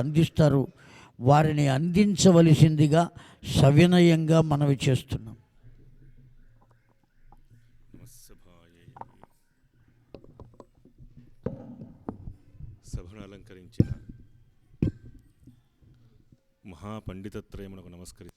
అందిస్తారు. వారిని అందించవలసిందిగా సవినయంగా మనవి చేస్తున్నాం. సభను అలంకరించిన మహాపండితత్రయమునకు నమస్కరి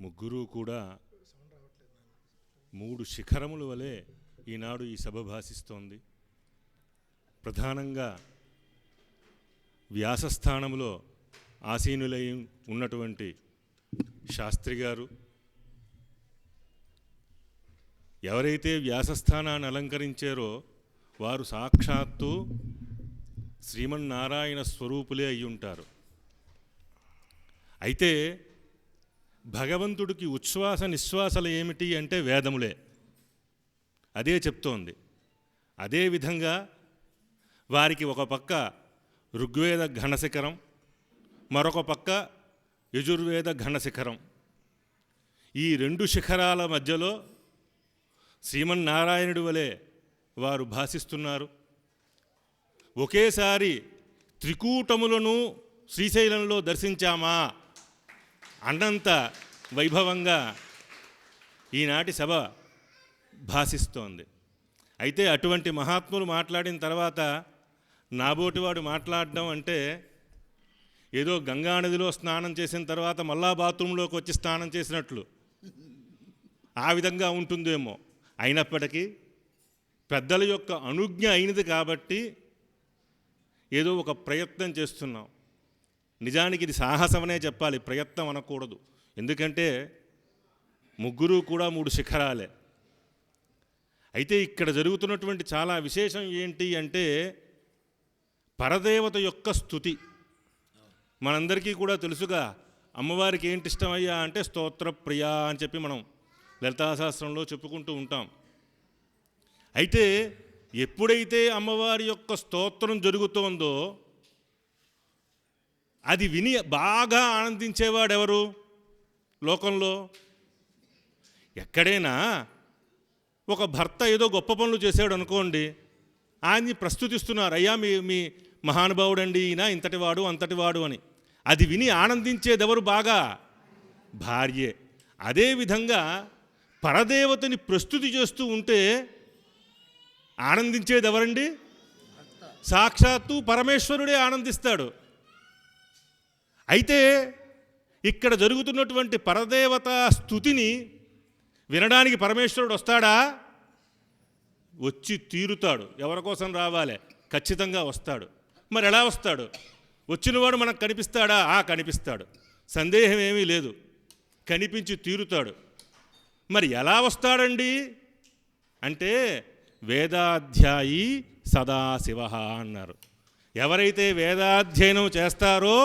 ముగ్గురు కూడా 3 శిఖరముల వలె ఈనాడు ఈ సభ భాసిస్తోంది. ప్రధానంగా వ్యాసస్థానంలో ఆసీనులై ఉన్నటువంటి శాస్త్రి గారు, ఎవరైతే వ్యాసస్థానాన్ని అలంకరించారో వారు సాక్షాత్తు శ్రీమన్నారాయణ స్వరూపులే అయి ఉంటారు. అయితే భగవంతుడికి ఉచ్ఛ్వాస నిశ్వాసలు ఏమిటి అంటే వేదములే, అదే చెప్తోంది. అదేవిధంగా వారికి ఒక పక్క ఋగ్వేద ఘనశిఖరం, మరొక పక్క యజుర్వేద ఘనశిఖరం. ఈ 2 శిఖరాల మధ్యలో శ్రీమన్నారాయణుడి వలె వారు భాసిస్తున్నారు. ఒకేసారి త్రికూటములను శ్రీశైలంలో దర్శించామా అన్నంత వైభవంగా ఈనాటి సభ భాసిస్తోంది. అయితే అటువంటి మహాత్ములు మాట్లాడిన తర్వాత నాబోటివాడు మాట్లాడడం అంటే ఏదో గంగానదిలో స్నానం చేసిన తర్వాత మళ్ళా బాత్రూంలోకి వచ్చి స్నానం చేసినట్లు ఆ విధంగా ఉంటుందేమో. అయినప్పటికీ పెద్దల యొక్క అనుజ్ఞ అయినది కాబట్టి ఏదో ఒక ప్రయత్నం చేస్తున్నాం. నిజానికి ఇది సాహసమనే చెప్పాలి, ప్రయత్నం అనకూడదు. ఎందుకంటే ముగ్గురు కూడా 3 శిఖరాలే. అయితే ఇక్కడ జరుగుతున్నటువంటి చాలా విశేషం ఏంటి అంటే పరదేవత యొక్క స్తుతి. మనందరికీ కూడా తెలుసుగా, అమ్మవారికి ఏంటి ఇష్టమయ్యా అంటే స్తోత్ర ప్రియా అని చెప్పి మనం లలితాశాస్త్రంలో చెప్పుకుంటూ ఉంటాం. అయితే ఎప్పుడైతే అమ్మవారి యొక్క స్తోత్రం జరుగుతోందో అది విని బాగా ఆనందించేవాడెవరు లోకంలో? ఎక్కడైనా ఒక భర్త ఏదో గొప్ప పనులు చేసాడు అనుకోండి, ఆయన్ని ప్రస్తుతిస్తున్నారు, అయ్యా మీ మహానుభావుడండి ఈయన, ఇంతటివాడు అంతటివాడు అని. అది విని ఆనందించేదెవరు బాగా? భార్యే. అదేవిధంగా పరదేవతని ప్రస్తుతి చేస్తూ ఉంటే ఆనందించేదెవరండి? సాక్షాత్తు పరమేశ్వరుడే ఆనందిస్తాడు. అయితే ఇక్కడ జరుగుతున్నటువంటి పరదేవత స్తుతిని వినడానికి పరమేశ్వరుడు వస్తాడా? వచ్చి తీరుతాడు. ఎవరి కోసం రావాలి? ఖచ్చితంగా వస్తాడు. మరి ఎలా వస్తాడు? వచ్చినవాడు మనకు కనిపిస్తాడా? కనిపిస్తాడు, సందేహం ఏమీ లేదు, కనిపించి తీరుతాడు. మరి ఎలా వస్తాడండి అంటే వేదాధ్యాయి సదాశివ అన్నారు. ఎవరైతే వేదాధ్యయనం చేస్తారో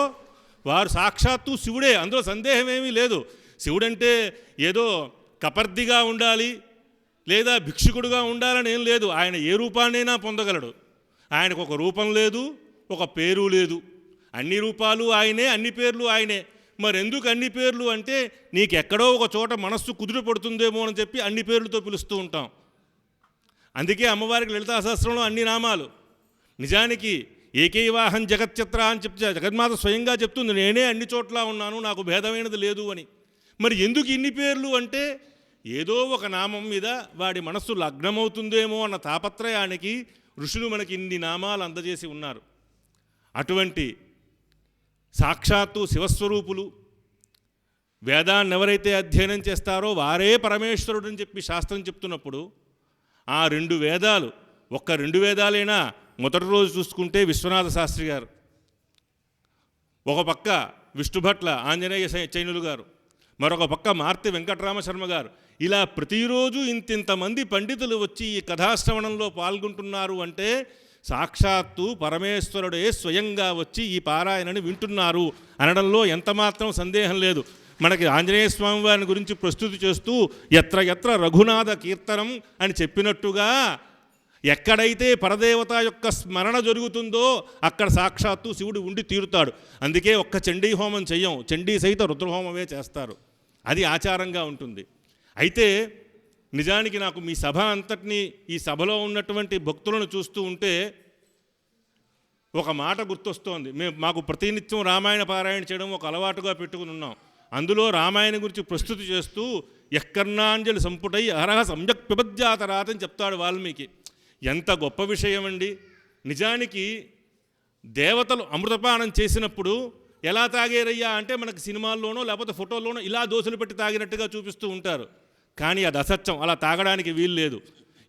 వారు సాక్షాత్తు శివుడే, అందులో సందేహం ఏమీ లేదు. శివుడంటే ఏదో కపర్దిగా ఉండాలి లేదా భిక్షుకుడుగా ఉండాలని ఏం లేదు. ఆయన ఏ రూపాన్నైనా పొందగలడు. ఆయనకు ఒక రూపం లేదు, ఒక పేరు లేదు. అన్ని రూపాలు ఆయనే, అన్ని పేర్లు ఆయనే. మరి ఎందుకు అన్ని పేర్లు అంటే నీకెక్కడో ఒక చోట మనస్సు కుదుట పడుతుందేమో అని చెప్పి అన్ని పేర్లతో పిలుస్తూ ఉంటాం. అందుకే అమ్మవారికి లలితాశాస్త్రంలో అన్ని నామాలు. నిజానికి ఏకైవాహం జగత్యత్ర అని చెప్పి జగన్మాత స్వయంగా చెప్తుంది, నేనే అన్ని చోట్ల ఉన్నాను, నాకు భేదమైనది లేదు అని. మరి ఎందుకు ఇన్ని పేర్లు అంటే ఏదో ఒక నామం మీద వాడి మనస్సు లగ్నమవుతుందేమో అన్న తాపత్రయానికి ఋషులు మనకి ఇన్ని నామాలు అందజేసి ఉన్నారు. అటువంటి సాక్షాత్తు శివస్వరూపులు వేదాన్ని ఎవరైతే అధ్యయనం చేస్తారో వారే పరమేశ్వరుడు అని చెప్పి శాస్త్రం చెప్తున్నప్పుడు ఆ 2 వేదాలు, ఒక్క 2 వేదాలైనా మొదటి రోజు చూసుకుంటే విశ్వనాథ శాస్త్రి గారు, ఒక పక్క విష్ణుభట్ల ఆంజనేయ చైనులు గారు, మరొక పక్క మార్తి వెంకటరామ శర్మ గారు, ఇలా ప్రతిరోజు ఇంతింతమంది పండితులు వచ్చి ఈ కథాశ్రవణంలో పాల్గొంటున్నారు అంటే సాక్షాత్తు పరమేశ్వరుడే స్వయంగా వచ్చి ఈ పారాయణని వింటున్నారు అనడంలో ఎంతమాత్రం సందేహం లేదు. మనకి ఆంజనేయ స్వామి వారిని గురించి ప్రస్తుతి చేస్తూ ఎత్ర ఎత్ర రఘునాథ కీర్తనం అని చెప్పినట్టుగా ఎక్కడైతే పరదేవత యొక్క స్మరణ జరుగుతుందో అక్కడ సాక్షాత్తు శివుడు ఉండి తీరుతాడు. అందుకే ఒక్క చండీ హోమం చెయ్యం, చండీ సహిత రుద్రహోమమే చేస్తారు. అది ఆచారంగా ఉంటుంది. అయితే నిజానికి నాకు మీ సభ అంతటినీ, ఈ సభలో ఉన్నటువంటి భక్తులను చూస్తూ ఉంటే ఒక మాట గుర్తొస్తోంది. మాకు ప్రతినిత్యం రామాయణ పారాయణ చేయడం ఒక అలవాటుగా పెట్టుకుని ఉన్నాం. అందులో రామాయణ గురించి ప్రస్తుతి చేస్తూ యఃకర్ణాంజలి సంపుటై అహరహ సమ్యక్ పిబధ్యాతరాత్ అని చెప్తాడు వాల్మీకి. ఎంత గొప్ప విషయం అండి. నిజానికి దేవతలు అమృతపానం చేసినప్పుడు ఎలా తాగేరయ్యా అంటే మనకు సినిమాల్లోనో లేకపోతే ఫోటోల్లోనో ఇలా దోశలు పెట్టి తాగినట్టుగా చూపిస్తూ ఉంటారు. కానీ అది అసత్యం, అలా తాగడానికి వీలు లేదు.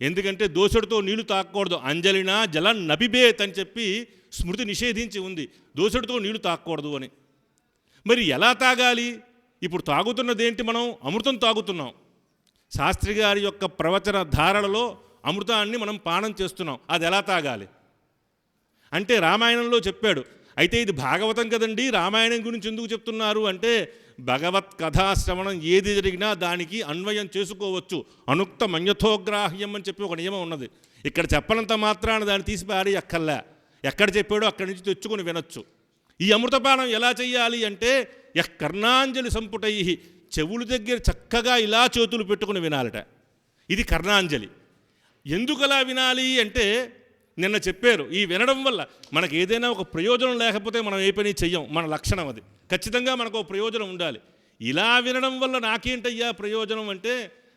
ఎందుకంటే దోసెడుతో నీళ్లు తాగకూడదు. అంజలినా జలం నపిబేత్ అని చెప్పి స్మృతి నిషేధించి ఉంది, దోసెడుతో నీళ్లు తాగకూడదు అని. మరి ఎలా తాగాలి? ఇప్పుడు తాగుతున్నదేంటి? మనం అమృతం తాగుతున్నాం. శాస్త్రి గారి యొక్క ప్రవచన ధారలలో అమృతాన్ని మనం పానం చేస్తున్నాం. అది ఎలా తాగాలి అంటే రామాయణంలో చెప్పాడు. అయితే ఇది భాగవతం కదండి, రామాయణం గురించి ఎందుకు చెప్తున్నారు అంటే భగవత్ కథాశ్రవణం ఏది జరిగినా దానికి అన్వయం చేసుకోవచ్చు. అనుక్త మన్యథోగ్రాహ్యం అని చెప్పి ఒక నియమం ఉన్నది. ఇక్కడ చెప్పనంత మాత్రాన దాన్ని తీసి పారి అక్కర్లే. ఎక్కడ చెప్పాడో అక్కడి నుంచి తెచ్చుకొని వినొచ్చు. ఈ అమృతపానం ఎలా చెయ్యాలి అంటే కర్ణాంజలి సంపుటై, చెవుల దగ్గర చక్కగా ఇలా చేతులు పెట్టుకుని వినాలట. ఇది కర్ణాంజలి. ఎందుకు అలా వినాలి అంటే నిన్న చెప్పారు, ఈ వినడం వల్ల మనకు ఏదైనా ఒక ప్రయోజనం లేకపోతే మనం ఏ పని చెయ్యం. మన లక్షణం అది. ఖచ్చితంగా మనకు ఒక ప్రయోజనం ఉండాలి. ఇలా వినడం వల్ల నాకేంటయ్యా ప్రయోజనం అంటే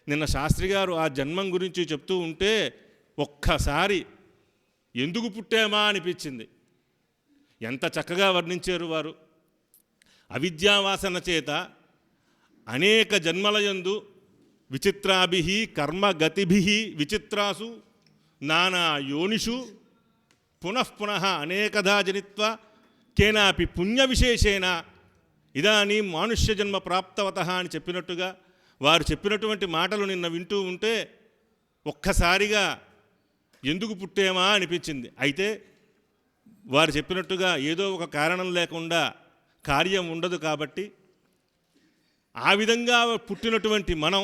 నిన్న శాస్త్రి గారు ఆ జన్మం గురించి చెప్తూ ఉంటే ఒక్కసారి ఎందుకు పుట్టామా అనిపించింది. ఎంత చక్కగా వర్ణించారు వారు. అవిద్యావాసన చేత అనేక జన్మలయందు విచిత్రాభి కర్మగతిభి విచిత్రాసు నానా యోనిషు పునఃపునః అనేకధా జనిత్వ కేనాపి పుణ్య విశేషేణ ఇదానీ మానుష్య జన్మ ప్రాప్తవత అని చెప్పినట్టుగా వారు చెప్పినటువంటి మాటలు నిన్న వింటూ ఉంటే ఒక్కసారిగా ఎందుకు పుట్టేమా అనిపించింది. అయితే వారు చెప్పినట్టుగా ఏదో ఒక కారణం లేకుండా కార్యం ఉండదు కాబట్టి ఆ విధంగా పుట్టినటువంటి మనం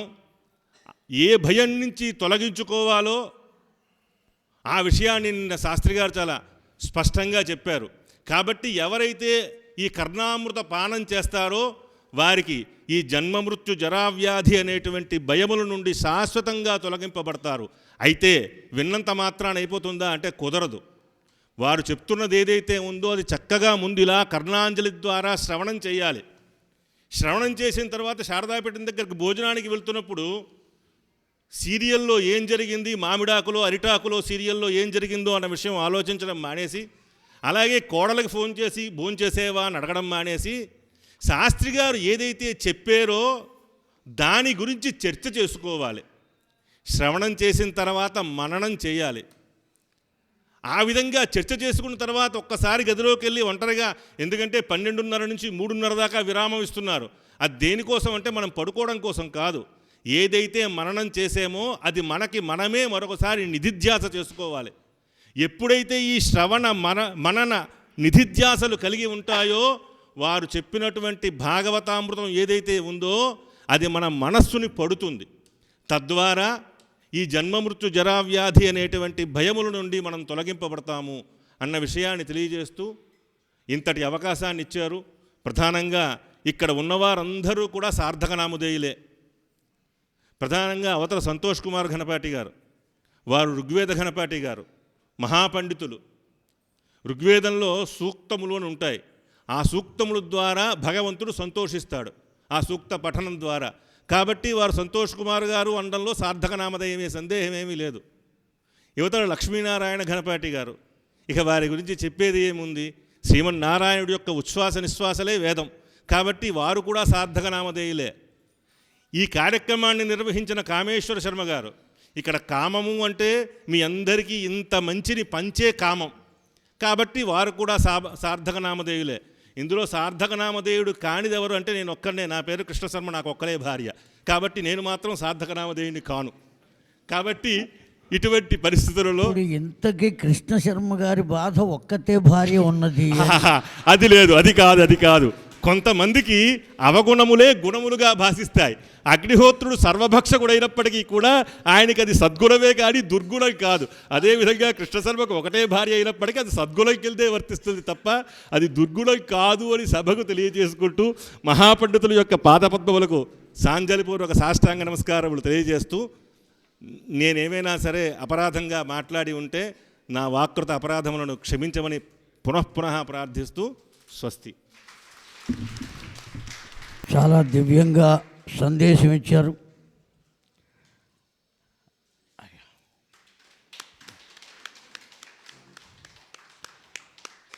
ఏ భయం నుంచి తొలగించుకోవాలో ఆ విషయాన్ని నిన్న శాస్త్రి గారు చాలా స్పష్టంగా చెప్పారు. కాబట్టి ఎవరైతే ఈ కర్ణామృత పానం చేస్తారో వారికి ఈ జన్మమృత్యు జరావ్యాధి అనేటువంటి భయముల నుండి శాశ్వతంగా తొలగింపబడతారు. అయితే విన్నంత మాత్రాన అయిపోతుందా అంటే కుదరదు. వారు చెప్తున్నది ఏదైతే ఉందో అది చక్కగా ముందు ఇలా కర్ణాంజలి ద్వారా శ్రవణం చేయాలి. శ్రవణం చేసిన తర్వాత శారదాపీఠం దగ్గరికి భోజనానికి వెళ్తున్నప్పుడు సీరియల్లో ఏం జరిగింది, మామిడాకులో అరిటాకులో సీరియల్లో ఏం జరిగిందో అన్న విషయం ఆలోచించడం మానేసి, అలాగే కోడలకు ఫోన్ చేసి భోంచేసేవా అని అడగడం మానేసి, శాస్త్రి గారు ఏదైతే చెప్పారో దాని గురించి చర్చ చేసుకోవాలి. శ్రవణం చేసిన తర్వాత మననం చేయాలి. ఆ విధంగా చర్చ చేసుకున్న తర్వాత ఒక్కసారి గదిలోకి వెళ్ళి ఒంటరిగా, ఎందుకంటే 12:30 నుంచి 3:30 దాకా విరామం ఇస్తున్నారు. అది దేనికోసం అంటే మనం పడుకోవడం కోసం కాదు. ఏదైతే మననం చేసామో అది మనకి మనమే మరొకసారి నిధిధ్యాస చేసుకోవాలి. ఎప్పుడైతే ఈ శ్రవణ మనన నిధిధ్యాసలు కలిగి ఉంటాయో వారు చెప్పినటువంటి భాగవతామృతం ఏదైతే ఉందో అది మన మనస్సుని పడుతుంది. తద్వారా ఈ జన్మమృత్యు జరావ్యాధి అనేటువంటి భయముల నుండి మనం తొలగింపబడతాము అన్న విషయాన్ని తెలియజేస్తూ ఇంతటి అవకాశాన్ని ఇచ్చారు. ప్రధానంగా ఇక్కడ ఉన్నవారందరూ కూడా సార్థక నామధేయులే. ప్రధానంగా అవతల సంతోష్ కుమార్ ఘనపాటి గారు, వారు ఋగ్వేద ఘనపాటి గారు, మహాపండితులు. ఋగ్వేదంలో సూక్తములు అని ఉంటాయి. ఆ సూక్తముల ద్వారా భగవంతుడు సంతోషిస్తాడు ఆ సూక్త పఠనం ద్వారా. కాబట్టి వారు సంతోష్ కుమార్ గారు అనడంలో సార్థక నామధేయమే, సందేహమేమీ లేదు. యువతల లక్ష్మీనారాయణ ఘనపాటి గారు, ఇక వారి గురించి చెప్పేది ఏముంది? శ్రీమన్నారాయణుడి యొక్క ఉచ్ఛ్వాస నిశ్వాసలే వేదం. కాబట్టి వారు కూడా సార్థక నామధేయులే. ఈ కార్యక్రమాన్ని నిర్వహించిన కామేశ్వర శర్మ గారు, ఇక్కడ కామము అంటే మీ అందరికీ ఇంత మంచిని పంచే కామం, కాబట్టి వారు కూడా సార్థక నామధేయులే. ఇందులో సార్థక నామధేయుడు కానిది ఎవరు అంటే నేను ఒక్కనే. నా పేరు కృష్ణశర్మ, నాకు ఒక్కలే భార్య. కాబట్టి నేను మాత్రం సార్థక నామధేయుని కాను. కాబట్టి ఇటువంటి పరిస్థితులలో ఇంతకీ కృష్ణ శర్మ గారి బాధ ఒక్కతే భార్య ఉన్నది అది లేదు, అది కాదు. కొంతమందికి అవగుణములే గుణములుగా భాషిస్తాయి. అగ్నిహోత్రుడు సర్వభక్షకుడైనప్పటికీ కూడా ఆయనకి అది సద్గుణమే కానీ దుర్గుణం కాదు. అదేవిధంగా కృష్ణశర్మకు ఒకటే భార్య అయినప్పటికీ అది సద్గుణం కిందే వర్తిస్తుంది తప్ప అది దుర్గుణం కాదు అని సభకు తెలియజేసుకుంటూ మహాపండితుల యొక్క పాదపద్మములకు సాంజలిపూర్వక సాష్టాంగ నమస్కారములు తెలియజేస్తూ నేనేమైనా సరే అపరాధంగా మాట్లాడి ఉంటే నా వాకృత అపరాధములను క్షమించమని పునఃపునః ప్రార్థిస్తూ స్వస్తి. చాలా దివ్యంగా సందేశం ఇచ్చారు.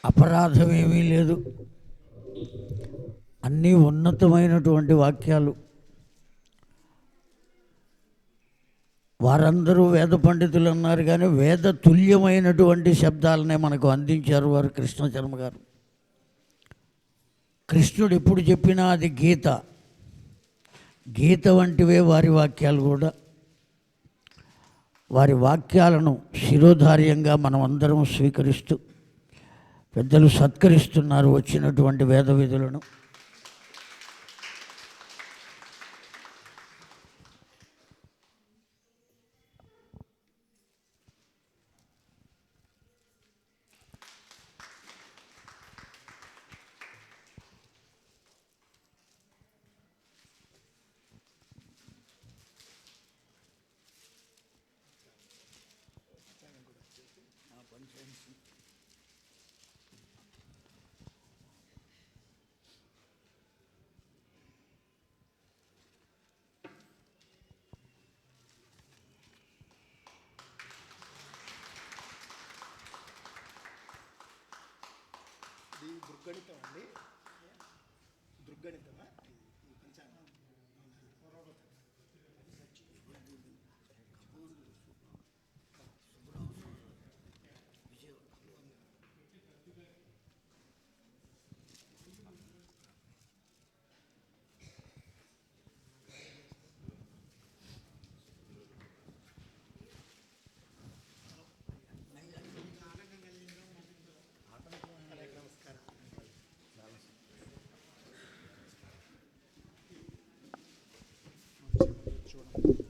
అపరాధం ఏమీ లేదు, అన్నీ ఉన్నతమైనటువంటి వాక్యాలు. వారందరూ వేద పండితులు అన్నారు, కానీ వేద తుల్యమైనటువంటి శబ్దాలనే మనకు అందించారు వారు కృష్ణ శర్మ గారు. కృష్ణుడు ఎప్పుడు చెప్పినా అది గీత, గీత వంటివే వారి వాక్యాలు కూడా. వారి వాక్యాలను శిరోధార్యంగా మనం అందరం స్వీకరిస్తూ పెద్దలు సత్కరిస్తున్నారు వచ్చినటువంటి వేద విధులను. దృగ్గణితం అండి, దృగ్గణితమా చూడండి.